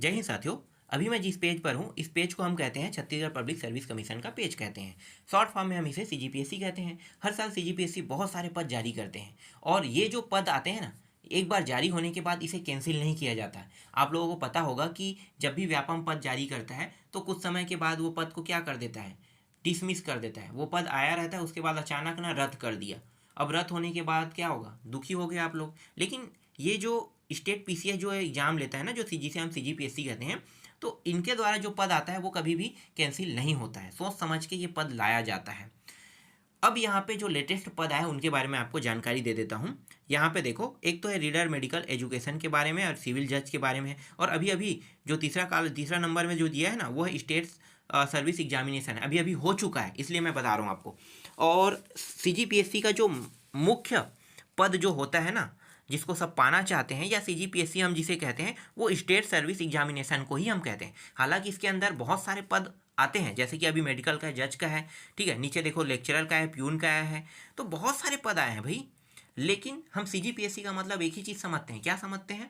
जय हिंद साथियों। अभी मैं जिस पेज पर हूँ इस पेज को हम कहते हैं छत्तीसगढ़ पब्लिक सर्विस कमीशन का पेज कहते हैं। शॉर्ट फॉर्म में हम इसे सीजीपीएससी कहते हैं। हर साल सीजीपीएससी बहुत सारे पद जारी करते हैं और ये जो पद आते हैं ना, एक बार जारी होने के बाद इसे कैंसिल नहीं किया जाता है। आप लोगों को पता होगा कि जब भी व्यापम पद जारी करता है तो कुछ समय के बाद वो पद को क्या कर देता है, डिसमिस कर देता है। वो पद आया रहता है, उसके बाद अचानक ना रद्द कर दिया। अब रद्द होने के बाद क्या होगा, दुखी हो गए आप लोग। लेकिन ये जो स्टेट पीसीएस जो एग्जाम लेता है ना, जो जिसे हम सीजीपीएससी कहते हैं, तो इनके द्वारा जो पद आता है वो कभी भी कैंसिल नहीं होता है। सोच समझ के ये पद लाया जाता है। अब यहाँ पे जो लेटेस्ट पद आए उनके बारे में आपको जानकारी दे देता हूँ। यहाँ पे देखो, एक तो है रीडर मेडिकल एजुकेशन के बारे में और सिविल जज के बारे में है। और अभी अभी जो तीसरा नंबर में जो दिया है ना, वो है स्टेट सर्विस एग्जामिनेशन है। अभी अभी हो चुका है, इसलिए मैं बता रहा हूँ आपको। और सीजीपीएससी का जो मुख्य पद जो होता है ना, जिसको सब पाना चाहते हैं, या सीजीपीएससी हम जिसे कहते हैं, वो स्टेट सर्विस एग्जामिनेशन को ही हम कहते हैं। हालांकि इसके अंदर बहुत सारे पद आते हैं, जैसे कि अभी मेडिकल का है, जज का है, ठीक है, नीचे देखो लेक्चरर का है, प्यून का है, तो बहुत सारे पद आए हैं भाई। लेकिन हम सीजीपीएससी का मतलब एक ही चीज़ समझते हैं। क्या समझते हैं?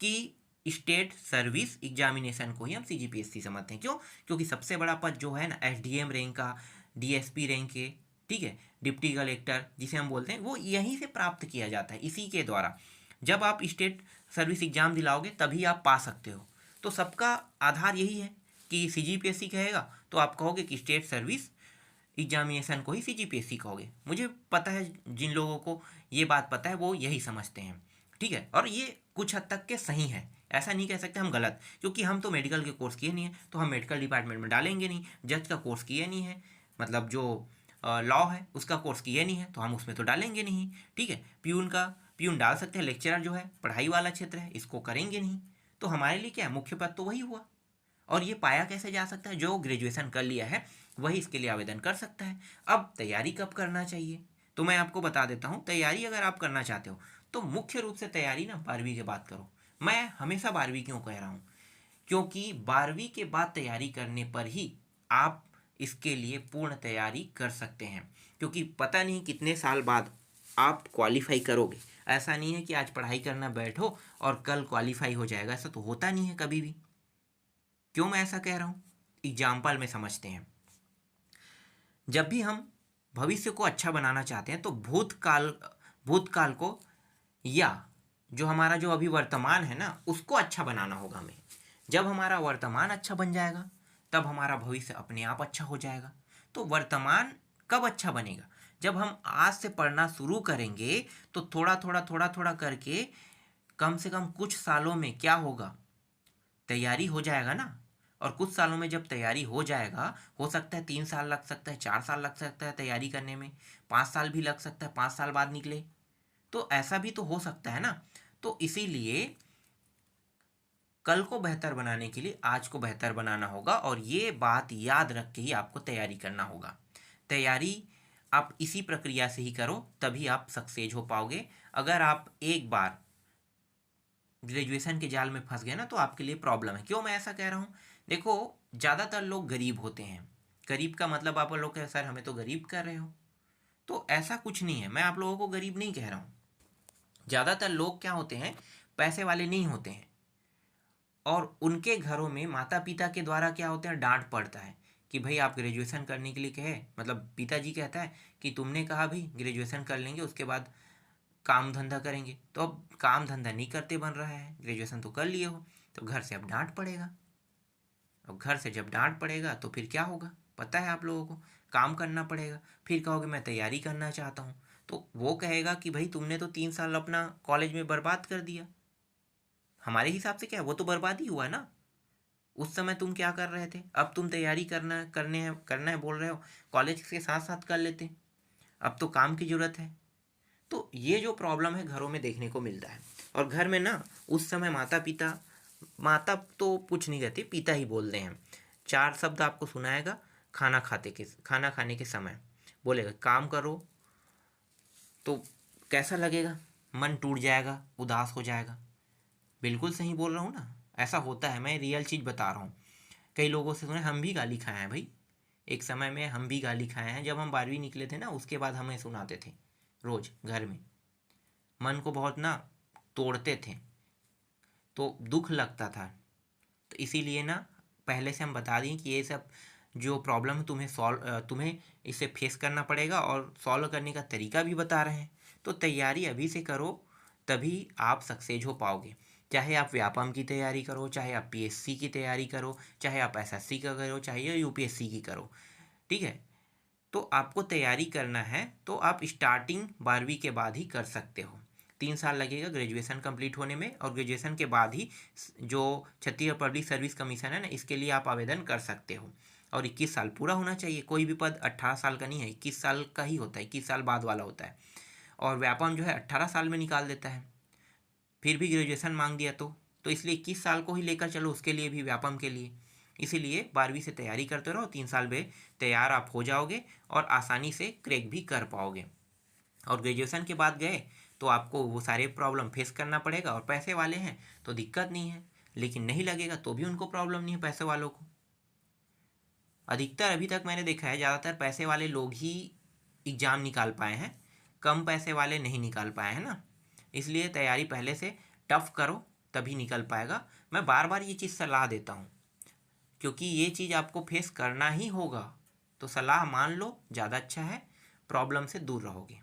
कि स्टेट सर्विस एग्जामिनेशन को ही हम सीजीपीएससी समझते हैं। क्यों? क्योंकि सबसे बड़ा पद जो है ना, एसडीएम रैंक का, डीएसपी रैंक के, ठीक है, डिप्टी कलेक्टर जिसे हम बोलते हैं, वो यहीं से प्राप्त किया जाता है, इसी के द्वारा। जब आप स्टेट सर्विस एग्जाम दिलाओगे तभी आप पा सकते हो। तो सबका आधार यही है कि सीजीपीएससी कहेगा तो आप कहोगे कि स्टेट सर्विस एग्जामिनेशन को ही सीजीपीएससी कहोगे। मुझे पता है जिन लोगों को ये बात पता है वो यही समझते हैं, ठीक है। और ये कुछ हद तक के सही है, ऐसा नहीं कह सकते हम गलत, क्योंकि हम तो मेडिकल के कोर्स किए नहीं है तो हम मेडिकल डिपार्टमेंट में डालेंगे नहीं। जज का कोर्स किए नहीं है, मतलब जो लॉ है उसका कोर्स किए नहीं है तो हम उसमें तो डालेंगे नहीं, ठीक है। प्यून डाल सकते हैं, लेक्चरर जो है पढ़ाई वाला क्षेत्र है, इसको करेंगे नहीं। तो हमारे लिए क्या है, मुख्य पद तो वही हुआ। और ये पाया कैसे जा सकता है? जो ग्रेजुएशन कर लिया है वही इसके लिए आवेदन कर सकता है। अब तैयारी कब करना चाहिए, तो मैं आपको बता देता हूँ। तैयारी अगर आप करना चाहते हो तो मुख्य रूप से तैयारी ना 12वीं के बाद करो। मैं हमेशा 12वीं क्यों कह रहा हूँ? क्योंकि 12वीं के बाद तैयारी करने पर ही आप इसके लिए पूर्ण तैयारी कर सकते हैं। क्योंकि पता नहीं कितने साल बाद आप क्वालिफाई करोगे। ऐसा नहीं है कि आज पढ़ाई करना बैठो और कल क्वालिफाई हो जाएगा, ऐसा तो होता नहीं है कभी भी। क्यों मैं ऐसा कह रहा हूँ? एग्जाम्पल में समझते हैं। जब भी हम भविष्य को अच्छा बनाना चाहते हैं तो भूतकाल को, या जो हमारा जो अभी वर्तमान है ना, उसको अच्छा बनाना होगा हमें। जब हमारा वर्तमान अच्छा बन जाएगा तब हमारा भविष्य अपने आप अच्छा हो जाएगा। तो वर्तमान कब अच्छा बनेगा? जब हम आज से पढ़ना शुरू करेंगे तो थोड़ा थोड़ा करके कम से कम कुछ सालों में क्या होगा, तैयारी हो जाएगा ना। और कुछ सालों में जब तैयारी हो जाएगा, हो सकता है 3 साल लग सकता है, 4 साल लग सकता है तैयारी करने में, 5 साल भी लग सकता है, 5 साल बाद निकले, तो ऐसा भी तो हो सकता है ना। तो इसीलिए कल को बेहतर बनाने के लिए आज को बेहतर बनाना होगा, और ये बात याद रख के ही आपको तैयारी करना होगा। तैयारी आप इसी प्रक्रिया से ही करो, तभी आप सक्सेस हो पाओगे। अगर आप एक बार ग्रेजुएशन के जाल में फंस गए ना तो आपके लिए प्रॉब्लम है। क्यों मैं ऐसा कह रहा हूँ? देखो, ज़्यादातर लोग गरीब होते हैं। गरीब का मतलब आप लोग कह, सर हमें तो गरीब कर रहे हो, तो ऐसा कुछ नहीं है। मैं आप लोगों को गरीब नहीं कह रहा हूँ। ज़्यादातर लोग क्या होते हैं, पैसे वाले नहीं होते हैं, और उनके घरों में माता पिता के द्वारा क्या होते हैं, डांट पड़ता है कि भाई आप ग्रेजुएशन करने के लिए कहे, मतलब पिताजी कहता है कि तुमने कहा भाई ग्रेजुएशन कर लेंगे उसके बाद काम धंधा करेंगे, तो अब काम धंधा नहीं करते बन रहा है, ग्रेजुएशन तो कर लिए हो, तो घर से अब डांट पड़ेगा। अब घर से जब डांट पड़ेगा तो फिर क्या होगा, पता है आप लोगों को, काम करना पड़ेगा। फिर कहोगे मैं तैयारी करना चाहता हूँ, तो वो कहेगा कि भाई तुमने तो 3 साल अपना कॉलेज में बर्बाद कर दिया। हमारे हिसाब से क्या है, वो तो बर्बाद ही हुआ ना। उस समय तुम क्या कर रहे थे, अब तुम तैयारी करना है बोल रहे हो, कॉलेज के साथ साथ कर लेते। अब तो काम की ज़रूरत है। तो ये जो प्रॉब्लम है घरों में देखने को मिलता है। और घर में ना उस समय माता तो कुछ नहीं कहती, पिता ही बोलते हैं। 4 शब्द आपको सुनाएगा। खाना खाने के समय बोलेगा काम करो, तो कैसा लगेगा, मन टूट जाएगा, उदास हो जाएगा। बिल्कुल सही बोल रहा हूँ ना, ऐसा होता है, मैं रियल चीज़ बता रहा हूँ। कई लोगों से सुने, हम भी गाली खाए हैं भाई। एक समय में हम भी गाली खाए हैं। जब हम 12वीं निकले थे ना, उसके बाद हमें सुनाते थे रोज़ घर में। मन को बहुत ना तोड़ते थे, तो दुख लगता था। तो इसीलिए ना पहले से हम बता दें कि ये सब जो प्रॉब्लम तुम्हें इसे फेस करना पड़ेगा और सॉल्व करने का तरीका भी बता रहे हैं। तो तैयारी अभी से करो, तभी आप सक्सेस हो पाओगे। चाहे आप व्यापम की तैयारी करो, चाहे आप पीएससी की तैयारी करो, चाहे आप एसएससी का करो, चाहे यूपीएससी की करो, ठीक है। तो आपको तैयारी करना है तो आप स्टार्टिंग 12वीं के बाद ही कर सकते हो। 3 साल लगेगा ग्रेजुएशन कंप्लीट होने में, और ग्रेजुएशन के बाद ही जो छत्तीसगढ़ पब्लिक सर्विस कमीशन है ना, इसके लिए आप आवेदन कर सकते हो। और 21 साल पूरा होना चाहिए। कोई भी पद 18 साल का नहीं है, 21 साल का ही होता है, 21 साल बाद वाला होता है। और व्यापम जो है 18 साल में निकाल देता है, फिर भी ग्रेजुएशन मांग दिया तो इसलिए 21 साल को ही लेकर चलो, उसके लिए भी, व्यापम के लिए। इसीलिए 12वीं से तैयारी करते रहो, 3 साल में तैयार आप हो जाओगे और आसानी से क्रैक भी कर पाओगे। और ग्रेजुएशन के बाद गए तो आपको वो सारे प्रॉब्लम फेस करना पड़ेगा, और पैसे वाले हैं तो दिक्कत नहीं है, लेकिन नहीं लगेगा तो भी उनको प्रॉब्लम नहीं है पैसे वालों को। अधिकतर अभी तक मैंने देखा है ज़्यादातर पैसे वाले लोग ही एग्ज़ाम निकाल पाए हैं, कम पैसे वाले नहीं निकाल पाए हैं ना। इसलिए तैयारी पहले से टफ करो, तभी निकल पाएगा। मैं बार बार ये चीज़ सलाह देता हूँ, क्योंकि ये चीज़ आपको फेस करना ही होगा। तो सलाह मान लो, ज़्यादा अच्छा है, प्रॉब्लम से दूर रहोगे।